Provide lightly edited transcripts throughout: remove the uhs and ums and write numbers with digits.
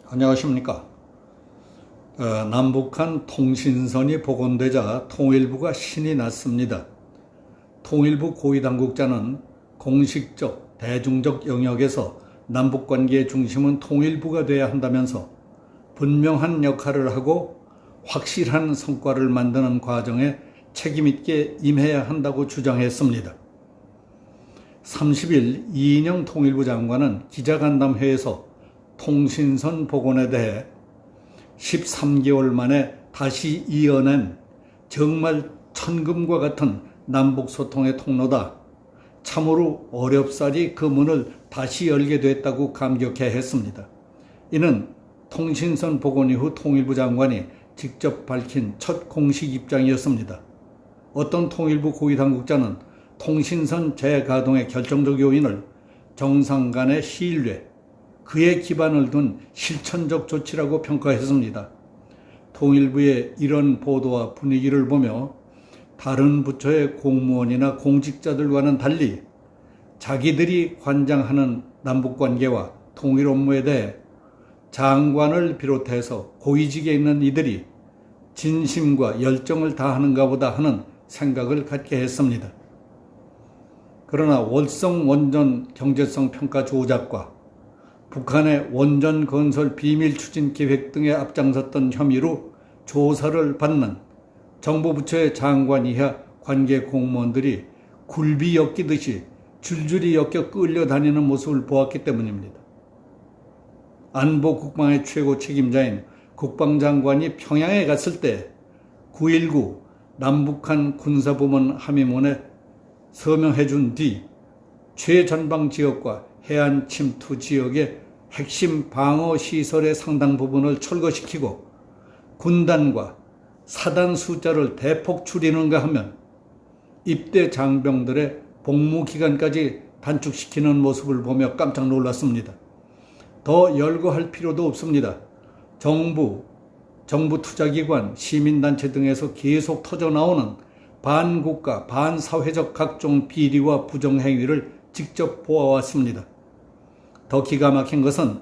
안녕하십니까. 남북한 통신선이 복원되자 통일부가 신이 났습니다. 통일부 고위당국자는 공식적, 대중적 영역에서 남북관계의 중심은 통일부가 돼야 한다면서 분명한 역할을 하고 확실한 성과를 만드는 과정에 책임있게 임해야 한다고 주장했습니다. 30일 이인영 통일부 장관은 기자간담회에서 통신선 복원에 대해 13개월 만에 다시 이어낸 정말 천금과 같은 남북소통의 통로다. 참으로 어렵사리 그 문을 다시 열게 됐다고 감격해 했습니다. 이는 통신선 복원 이후 통일부 장관이 직접 밝힌 첫 공식 입장이었습니다. 어떤 통일부 고위당국자는 통신선 재가동의 결정적 요인을 정상 간의 신뢰, 그에 기반을 둔 실천적 조치라고 평가했습니다. 통일부의 이런 보도와 분위기를 보며 다른 부처의 공무원이나 공직자들과는 달리 자기들이 관장하는 남북관계와 통일 업무에 대해 장관을 비롯해서 고위직에 있는 이들이 진심과 열정을 다하는가 보다 하는 생각을 갖게 했습니다. 그러나 월성 원전 경제성 평가 조작과 북한의 원전 건설 비밀 추진 계획 등에 앞장섰던 혐의로 조사를 받는 정부 부처의 장관 이하 관계 공무원들이 굴비 엮이듯이 줄줄이 엮여 끌려다니는 모습을 보았기 때문입니다. 안보 국방의 최고 책임자인 국방장관이 평양에 갔을 때 9.19 남북한 군사부문 합의문에 서명해 준 뒤 최전방 지역과 해안 침투 지역의 핵심 방어 시설의 상당 부분을 철거시키고 군단과 사단 숫자를 대폭 줄이는가 하면 입대 장병들의 복무 기간까지 단축시키는 모습을 보며 깜짝 놀랐습니다. 더 열거할 필요도 없습니다. 정부 투자기관, 시민단체 등에서 계속 터져나오는 반국가, 반사회적 각종 비리와 부정행위를 직접 보아왔습니다. 더 기가 막힌 것은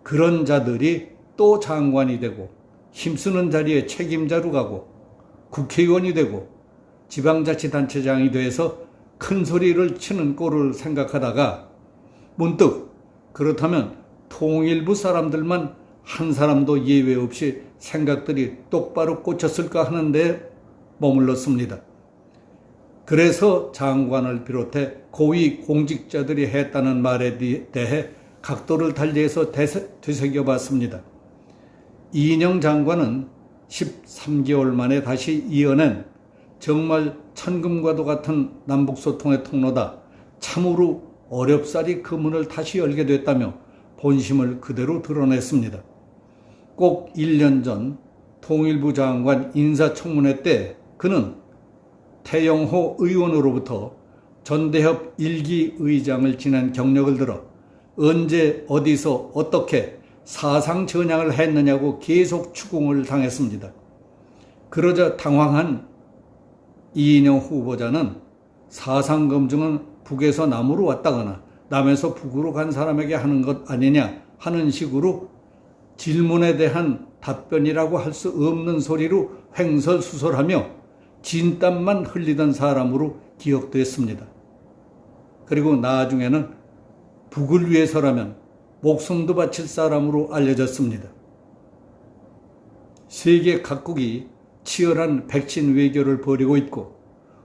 그런 자들이 또 장관이 되고 힘쓰는 자리에 책임자로 가고 국회의원이 되고 지방자치단체장이 돼서 큰 소리를 치는 꼴을 생각하다가 문득 그렇다면 통일부 사람들만 한 사람도 예외 없이 생각들이 똑바로 꽂혔을까 하는데 머물렀습니다. 그래서 장관을 비롯해 고위 공직자들이 했다는 말에 대해 각도를 달리해서 되새겨봤습니다. 이인영 장관은 13개월 만에 다시 이어낸 정말 천금과도 같은 남북소통의 통로다. 참으로 어렵사리 그 문을 다시 열게 됐다며 본심을 그대로 드러냈습니다. 꼭 1년 전 통일부 장관 인사청문회 때 그는 태영호 의원으로부터 전대협 1기 의장을 지낸 경력을 들어 언제 어디서 어떻게 사상 전향을 했느냐고 계속 추궁을 당했습니다. 그러자 당황한 이인영 후보자는 사상 검증은 북에서 남으로 왔다거나 남에서 북으로 간 사람에게 하는 것 아니냐 하는 식으로 질문에 대한 답변이라고 할 수 없는 소리로 횡설수설하며 진땀만 흘리던 사람으로 기억됐습니다. 그리고 나중에는 북을 위해서라면 목숨도 바칠 사람으로 알려졌습니다. 세계 각국이 치열한 백신 외교를 벌이고 있고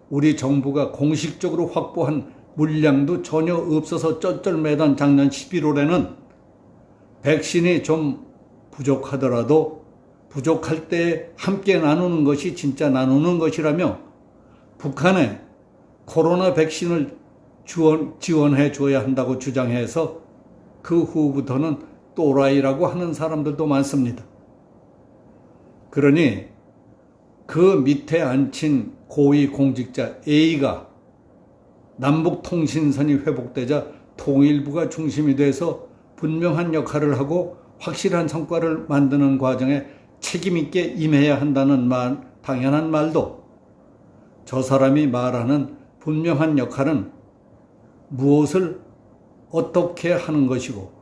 우리 정부가 공식적으로 확보한 물량도 전혀 없어서 쩔쩔매던 작년 11월에는 백신이 좀 부족하더라도 부족할 때 함께 나누는 것이 진짜 나누는 것이라며 북한에 코로나 백신을 지원해 줘야 한다고 주장해서 그 후부터는 또라이라고 하는 사람들도 많습니다. 그러니 그 밑에 앉힌 고위 공직자 A가 남북통신선이 회복되자 통일부가 중심이 돼서 분명한 역할을 하고 확실한 성과를 만드는 과정에 책임있게 임해야 한다는 당연한 말도 저 사람이 말하는 분명한 역할은 무엇을 어떻게 하는 것이고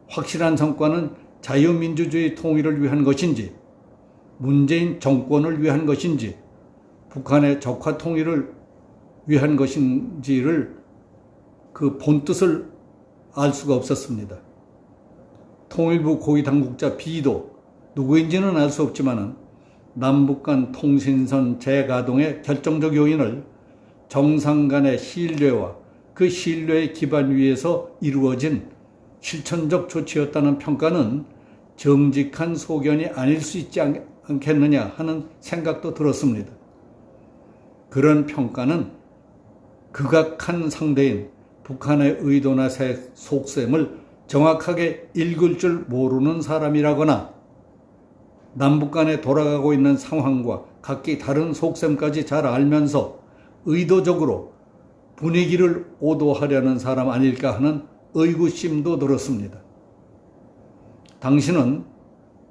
확실한 성과는 자유민주주의 통일을 위한 것인지, 문재인 정권을 위한 것인지, 북한의 적화 통일을 위한 것인지를 그 본뜻을 알 수가 없었습니다. 통일부 고위 당국자 B도 누구인지는 알 수 없지만 남북 간 통신선 재가동의 결정적 요인을 정상 간의 신뢰와 그 신뢰의 기반 위에서 이루어진 실천적 조치였다는 평가는 정직한 소견이 아닐 수 있지 않겠느냐 하는 생각도 들었습니다. 그런 평가는 극악한 상대인 북한의 의도나 속셈을 정확하게 읽을 줄 모르는 사람이라거나 남북 간에 돌아가고 있는 상황과 각기 다른 속셈까지 잘 알면서 의도적으로 분위기를 오도하려는 사람 아닐까 하는 의구심도 들었습니다. 당신은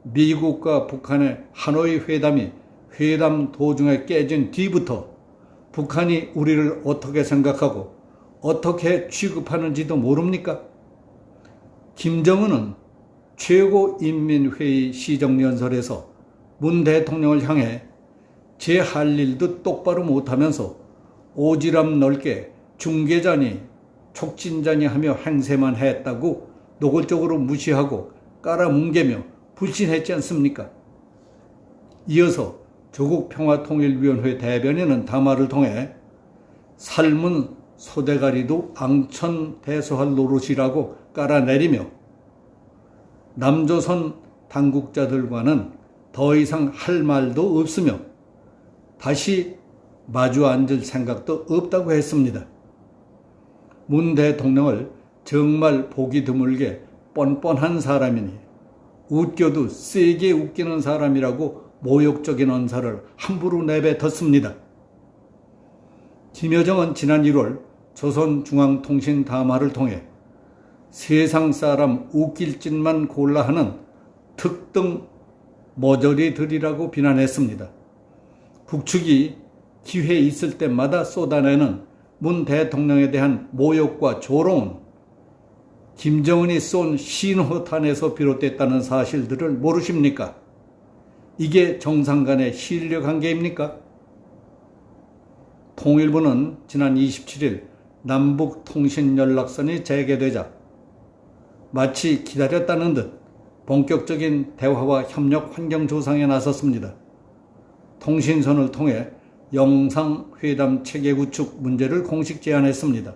미국과 북한의 하노이 회담이 회담 도중에 깨진 뒤부터 북한이 우리를 어떻게 생각하고 어떻게 취급하는지도 모릅니까? 김정은은 최고인민회의 시정연설에서 문 대통령을 향해 제 할 일도 똑바로 못하면서 오지랖 넓게 중개자니 촉진자니 하며 행세만 했다고 노골적으로 무시하고 깔아뭉개며 불신했지 않습니까? 이어서 조국평화통일위원회 대변인은 담화를 통해 삶은 소대가리도 앙천대소할 노릇이라고 깔아내리며 남조선 당국자들과는 더 이상 할 말도 없으며 다시 마주 앉을 생각도 없다고 했습니다. 문 대통령을 정말 보기 드물게 뻔뻔한 사람이니 웃겨도 세게 웃기는 사람이라고 모욕적인 언사를 함부로 내뱉었습니다. 김여정은 지난 1월 조선중앙통신 담화를 통해 세상 사람 웃길 짓만 골라 하는 특등 머저리들이라고 비난했습니다. 북측이 기회 있을 때마다 쏟아내는 문 대통령에 대한 모욕과 조롱은 김정은이 쏜 신호탄에서 비롯됐다는 사실들을 모르십니까? 이게 정상 간의 신뢰 관계입니까? 통일부는 지난 27일 남북 통신 연락선이 재개되자 마치 기다렸다는 듯 본격적인 대화와 협력 환경 조성에 나섰습니다. 통신선을 통해 영상회담 체계 구축 문제를 공식 제안했습니다.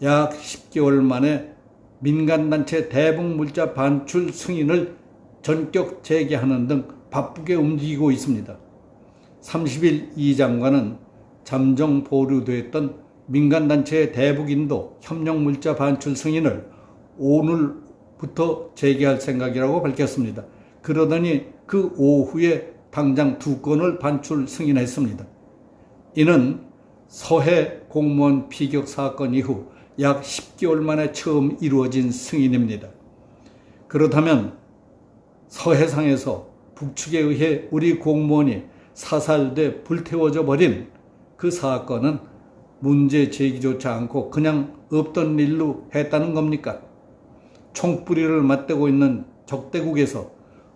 약 10개월 만에 민간단체 대북물자 반출 승인을 전격 재개하는 등 바쁘게 움직이고 있습니다. 30일 이 장관은 잠정 보류됐던 민간단체의 대북인도 협력물자 반출 승인을 오늘부터 재개할 생각이라고 밝혔습니다. 그러더니 그 오후에 당장 2건을 반출 승인했습니다. 이는 서해 공무원 피격 사건 이후 약 10개월 만에 처음 이루어진 승인입니다. 그렇다면 서해상에서 북측에 의해 우리 공무원이 사살돼 불태워져 버린 그 사건은 문제 제기조차 않고 그냥 없던 일로 했다는 겁니까? 총뿌리를 맞대고 있는 적대국에서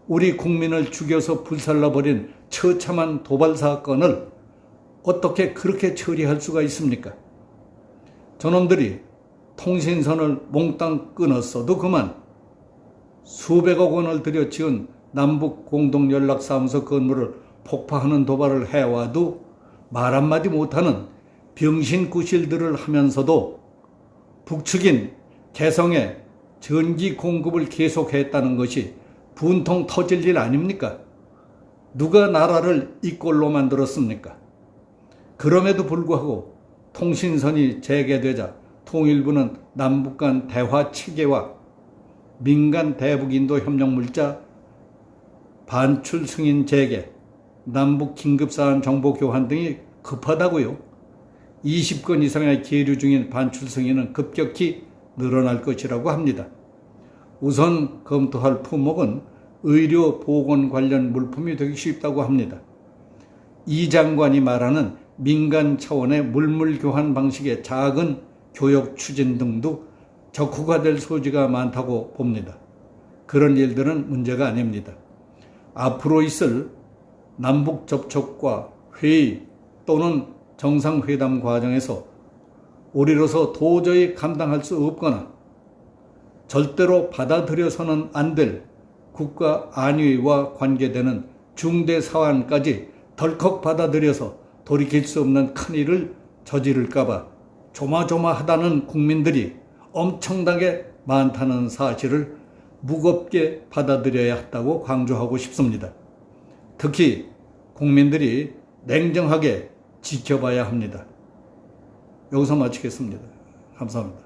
우리 국민을 죽여서 불살라버린 처참한 도발 사건을 어떻게 그렇게 처리할 수가 있습니까? 저놈들이 통신선을 몽땅 끊었어도 그만 수백억 원을 들여 지은 남북 공동연락사무소 건물을 폭파하는 도발을 해와도 말 한마디 못하는 병신구실들을 하면서도 북측인 개성에 전기 공급을 계속했다는 것이 분통 터질 일 아닙니까? 누가 나라를 이 꼴로 만들었습니까? 그럼에도 불구하고 통신선이 재개되자 통일부는 남북 간 대화 체계와 민간 대북인도 협력물자 반출 승인 재개, 남북 긴급사안 정보 교환 등이 급하다고요. 20건 이상의 계류 중인 반출 승인은 급격히 늘어날 것이라고 합니다. 우선 검토할 품목은 의료 보건 관련 물품이 되기 쉽다고 합니다. 이 장관이 말하는 민간 차원의 물물 교환 방식의 작은 교역 추진 등도 적후가 될 소지가 많다고 봅니다. 그런 일들은 문제가 아닙니다. 앞으로 있을 남북 접촉과 회의 또는 정상회담 과정에서 우리로서 도저히 감당할 수 없거나 절대로 받아들여서는 안 될 국가 안위와 관계되는 중대 사안까지 덜컥 받아들여서 돌이킬 수 없는 큰일을 저지를까봐 조마조마하다는 국민들이 엄청나게 많다는 사실을 무겁게 받아들여야 한다고 강조하고 싶습니다. 특히 국민들이 냉정하게 지켜봐야 합니다. 여기서 마치겠습니다. 감사합니다.